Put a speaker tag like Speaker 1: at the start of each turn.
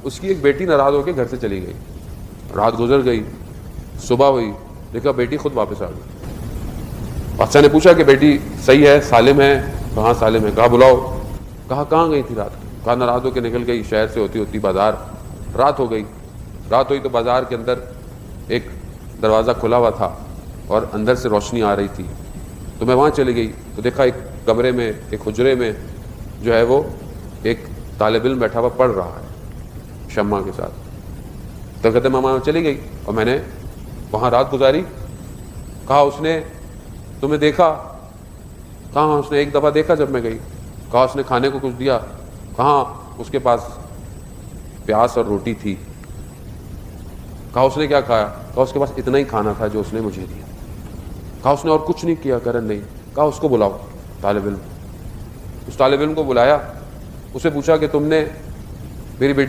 Speaker 1: اس کی ایک بیٹی ناراض ہو کے گھر سے چلی گئی. رات گزر گئی, صبح ہوئی, دیکھا بیٹی خود واپس آ گئی. بادشاہ نے پوچھا کہ بیٹی صحیح ہے, سالم ہے؟ کہاں سالم ہے. کہا بلاؤ. کہا کہاں گئی تھی رات؟ کہا ناراض ہو کے نکل گئی, شہر سے ہوتی ہوتی بازار. رات ہو گئی. رات ہوئی تو بازار کے اندر ایک دروازہ کھلا ہوا تھا اور اندر سے روشنی آ رہی تھی, تو میں وہاں چلی گئی تو دیکھا ایک کمرے میں, ایک حجرے میں جو ہے وہ ایک طالب علم بیٹھا ہوا پڑھ رہا ہے شمع کے ساتھ. تو کہتے ماما چلی گئی اور میں نے وہاں رات گزاری. کہا اس نے تمہیں دیکھا؟ کہاں اس نے ایک دفعہ دیکھا جب میں گئی. کہا اس نے کھانے کو کچھ دیا؟ کہاں اس کے پاس پیاز اور روٹی تھی. کہا اس نے کیا کھایا؟ کہا اس کے پاس اتنا ہی کھانا تھا جو اس نے مجھے دیا. کہا اس نے اور کچھ نہیں کیا؟ کرن نہیں. کہا اس کو بلاؤ, طالب علم. اس طالب علم کو بلایا, اسے پوچھا کہ تم نے میری بیٹی